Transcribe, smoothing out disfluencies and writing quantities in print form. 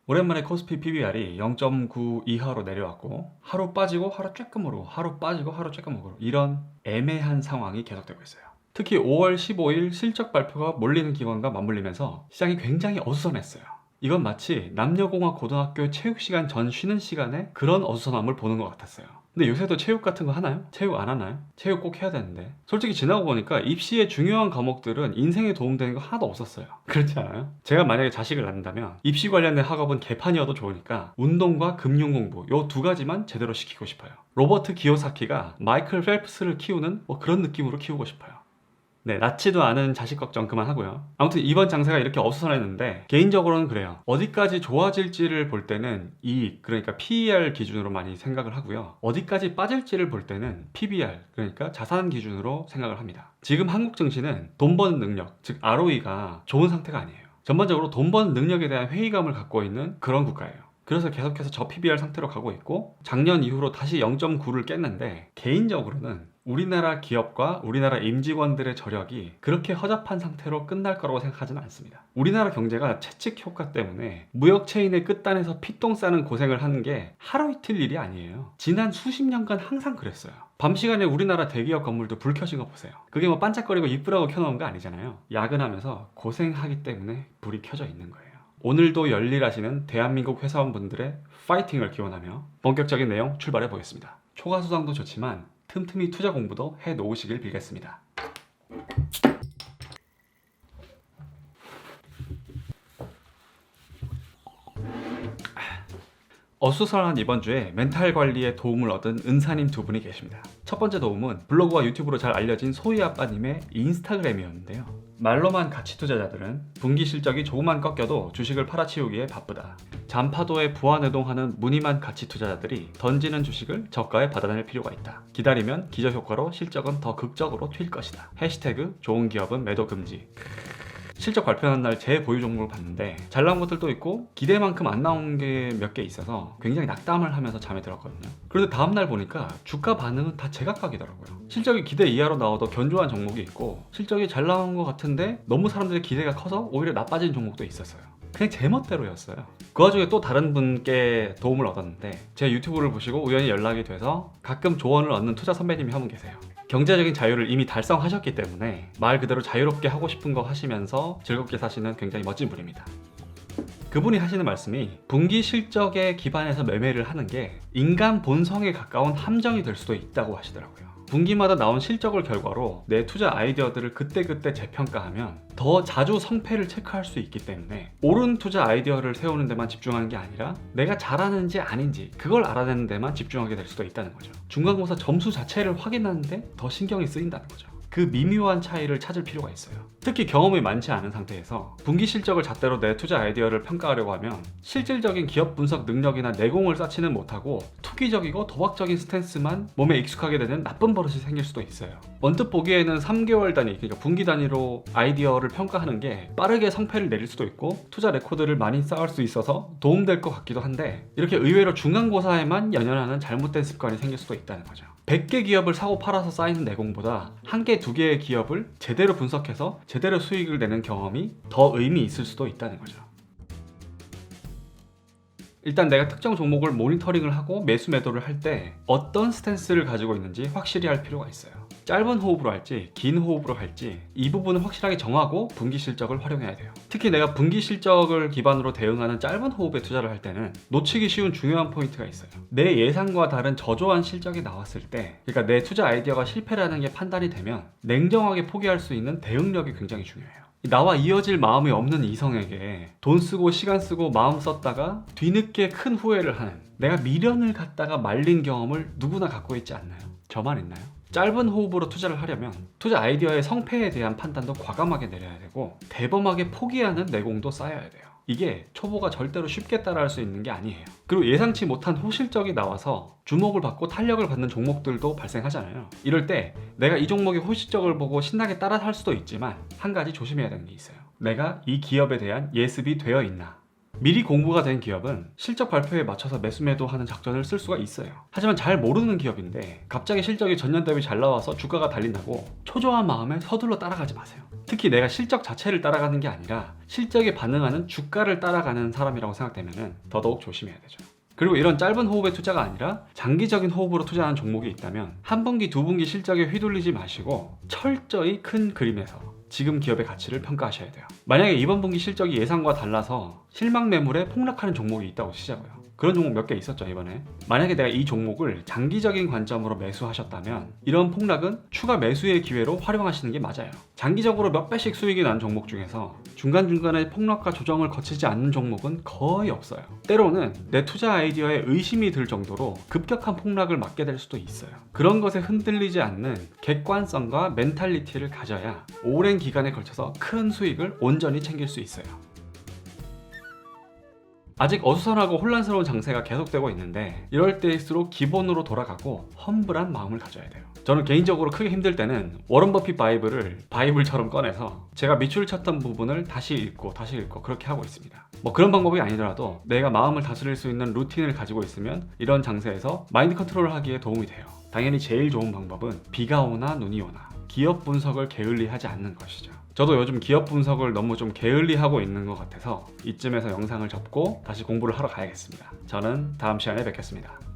오랜만에 코스피 PBR이 0.9 이하로 내려왔고 하루 빠지고 하루 쬐끔 오르고 하루 빠지고 하루 쬐끔 오르고 이런 애매한 상황이 계속되고 있어요. 특히 5월 15일 실적 발표가 몰리는 기관과 맞물리면서 시장이 굉장히 어수선했어요. 이건 마치 남녀공학 고등학교 체육시간 전 쉬는 시간에 그런 어수선함을 보는 것 같았어요. 근데 요새도 체육 같은 거 하나요? 체육 안 하나요? 체육 꼭 해야 되는데. 솔직히 지나고 보니까 입시의 중요한 과목들은 인생에 도움되는 거 하나도 없었어요. 그렇지 않아요? 제가 만약에 자식을 낳는다면 입시 관련된 학업은 개판이어도 좋으니까 운동과 금융 공부 요 두 가지만 제대로 시키고 싶어요. 로버트 기요사키가 마이클 펠프스를 키우는 뭐 그런 느낌으로 키우고 싶어요. 네, 낳지도 않은 자식 걱정 그만하고요. 아무튼 이번 장세가 이렇게 어수선했는데 개인적으로는 그래요. 어디까지 좋아질지를 볼 때는 이익, 그러니까 PER 기준으로 많이 생각을 하고요. 어디까지 빠질지를 볼 때는 PBR, 그러니까 자산 기준으로 생각을 합니다. 지금 한국 증시는 돈 버는 능력, 즉 ROE가 좋은 상태가 아니에요. 전반적으로 돈 버는 능력에 대한 회의감을 갖고 있는 그런 국가예요. 그래서 계속해서 저 PBR 상태로 가고 있고 작년 이후로 다시 0.9를 깼는데 개인적으로는 우리나라 기업과 우리나라 임직원들의 저력이 그렇게 허접한 상태로 끝날 거라고 생각하지는 않습니다. 우리나라 경제가 채찍 효과 때문에 무역 체인의 끝단에서 피똥 싸는 고생을 하는 게 하루 이틀 일이 아니에요. 지난 수십 년간 항상 그랬어요. 밤 시간에 우리나라 대기업 건물도 불 켜진 거 보세요. 그게 뭐 반짝거리고 이쁘라고 켜놓은 거 아니잖아요. 야근하면서 고생하기 때문에 불이 켜져 있는 거예요. 오늘도 열일하시는 대한민국 회사원분들의 파이팅을 기원하며 본격적인 내용 출발해 보겠습니다. 초과 수당도 좋지만 틈틈이 투자 공부도 해 놓으시길 빌겠습니다. 어수선한 이번 주에 멘탈 관리에 도움을 얻은 은사님 두 분이 계십니다. 첫 번째 도움은 블로그와 유튜브로 잘 알려진 소희 아빠님의 인스타그램이었는데요. 말로만 가치 투자자들은 분기 실적이 조금만 꺾여도 주식을 팔아치우기에 바쁘다. 잔파도에 부안해동하는 무늬만 가치 투자자들이 던지는 주식을 저가에 받아낼 필요가 있다. 기다리면 기저효과로 실적은 더 극적으로 튈 것이다. 해시태그 좋은 기업은 매도 금지. 실적 발표하는 날 제 보유 종목을 봤는데 잘 나온 것들도 있고 기대만큼 안 나온 게 몇 개 있어서 굉장히 낙담을 하면서 잠에 들었거든요. 그런데 다음날 보니까 주가 반응은 다 제각각이더라고요. 실적이 기대 이하로 나와도 견조한 종목이 있고 실적이 잘 나온 것 같은데 너무 사람들의 기대가 커서 오히려 나빠진 종목도 있었어요. 그냥 제 멋대로였어요. 그 와중에 또 다른 분께 도움을 얻었는데 제 유튜브를 보시고 우연히 연락이 돼서 가끔 조언을 얻는 투자 선배님이 한 분 계세요. 경제적인 자유를 이미 달성하셨기 때문에 말 그대로 자유롭게 하고 싶은 거 하시면서 즐겁게 사시는 굉장히 멋진 분입니다. 그분이 하시는 말씀이 분기 실적에 기반해서 매매를 하는 게 인간 본성에 가까운 함정이 될 수도 있다고 하시더라고요. 분기마다 나온 실적을 결과로 내 투자 아이디어들을 그때그때 재평가하면 더 자주 성패를 체크할 수 있기 때문에 옳은 투자 아이디어를 세우는 데만 집중하는 게 아니라 내가 잘하는지 아닌지 그걸 알아내는 데만 집중하게 될 수도 있다는 거죠. 중간고사 점수 자체를 확인하는데 더 신경이 쓰인다는 거죠. 그 미묘한 차이를 찾을 필요가 있어요. 특히 경험이 많지 않은 상태에서 분기 실적을 잣대로 내 투자 아이디어를 평가하려고 하면 실질적인 기업 분석 능력이나 내공을 쌓지는 못하고 투기적이고 도박적인 스탠스만 몸에 익숙하게 되는 나쁜 버릇이 생길 수도 있어요. 언뜻 보기에는 3개월 단위, 그러니까 분기 단위로 아이디어를 평가하는 게 빠르게 성패를 내릴 수도 있고 투자 레코드를 많이 쌓을 수 있어서 도움될 것 같기도 한데 이렇게 의외로 중간고사에만 연연하는 잘못된 습관이 생길 수도 있다는 거죠. 100개 기업을 사고 팔아서 쌓이는 내공보다 1개, 2개의 기업을 제대로 분석해서 제대로 수익을 내는 경험이 더 의미 있을 수도 있다는 거죠. 일단 내가 특정 종목을 모니터링을 하고 매수 매도를 할 때 어떤 스탠스를 가지고 있는지 확실히 할 필요가 있어요. 짧은 호흡으로 할지 긴 호흡으로 할지 이 부분을 확실하게 정하고 분기 실적을 활용해야 돼요. 특히 내가 분기 실적을 기반으로 대응하는 짧은 호흡에 투자를 할 때는 놓치기 쉬운 중요한 포인트가 있어요. 내 예상과 다른 저조한 실적이 나왔을 때, 그러니까 내 투자 아이디어가 실패라는 게 판단이 되면 냉정하게 포기할 수 있는 대응력이 굉장히 중요해요. 나와 이어질 마음이 없는 이성에게 돈 쓰고 시간 쓰고 마음 썼다가 뒤늦게 큰 후회를 하는, 내가 미련을 갖다가 말린 경험을 누구나 갖고 있지 않나요? 저만 있나요? 짧은 호흡으로 투자를 하려면 투자 아이디어의 성패에 대한 판단도 과감하게 내려야 되고 대범하게 포기하는 내공도 쌓여야 돼요. 이게 초보가 절대로 쉽게 따라할 수 있는 게 아니에요. 그리고 예상치 못한 호실적이 나와서 주목을 받고 탄력을 받는 종목들도 발생하잖아요. 이럴 때 내가 이 종목의 호실적을 보고 신나게 따라 살 수도 있지만 한 가지 조심해야 되는 게 있어요. 내가 이 기업에 대한 예습이 되어 있나? 미리 공부가 된 기업은 실적 발표에 맞춰서 매수 매도하는 작전을 쓸 수가 있어요. 하지만 잘 모르는 기업인데 갑자기 실적이 전년 대비 잘 나와서 주가가 달린다고 초조한 마음에 서둘러 따라가지 마세요. 특히 내가 실적 자체를 따라가는 게 아니라 실적에 반응하는 주가를 따라가는 사람이라고 생각되면 더더욱 조심해야 되죠. 그리고 이런 짧은 호흡의 투자가 아니라 장기적인 호흡으로 투자하는 종목이 있다면 한 분기, 두 분기 실적에 휘둘리지 마시고 철저히 큰 그림에서 지금 기업의 가치를 평가하셔야 돼요. 만약에 이번 분기 실적이 예상과 달라서 실망 매물에 폭락하는 종목이 있다고 치자고요. 그런 종목 몇 개 있었죠 이번에. 만약에 내가 이 종목을 장기적인 관점으로 매수하셨다면 이런 폭락은 추가 매수의 기회로 활용하시는 게 맞아요. 장기적으로 몇 배씩 수익이 난 종목 중에서 중간중간에 폭락과 조정을 거치지 않는 종목은 거의 없어요. 때로는 내 투자 아이디어에 의심이 들 정도로 급격한 폭락을 맞게 될 수도 있어요. 그런 것에 흔들리지 않는 객관성과 멘탈리티를 가져야 오랜 기간에 걸쳐서 큰 수익을 온전히 챙길 수 있어요. 아직 어수선하고 혼란스러운 장세가 계속되고 있는데 이럴 때일수록 기본으로 돌아가고 험블한 마음을 가져야 돼요. 저는 개인적으로 크게 힘들 때는 워런 버핏 바이블을 바이블처럼 꺼내서 제가 밑줄 쳤던 부분을 다시 읽고 그렇게 하고 있습니다. 뭐 그런 방법이 아니더라도 내가 마음을 다스릴 수 있는 루틴을 가지고 있으면 이런 장세에서 마인드 컨트롤을 하기에 도움이 돼요. 당연히 제일 좋은 방법은 비가 오나 눈이 오나 기업 분석을 게을리하지 않는 것이죠. 저도 요즘 기업 분석을 너무 좀 게을리하고 있는 것 같아서 이쯤에서 영상을 접고 다시 공부를 하러 가야겠습니다. 저는 다음 시간에 뵙겠습니다.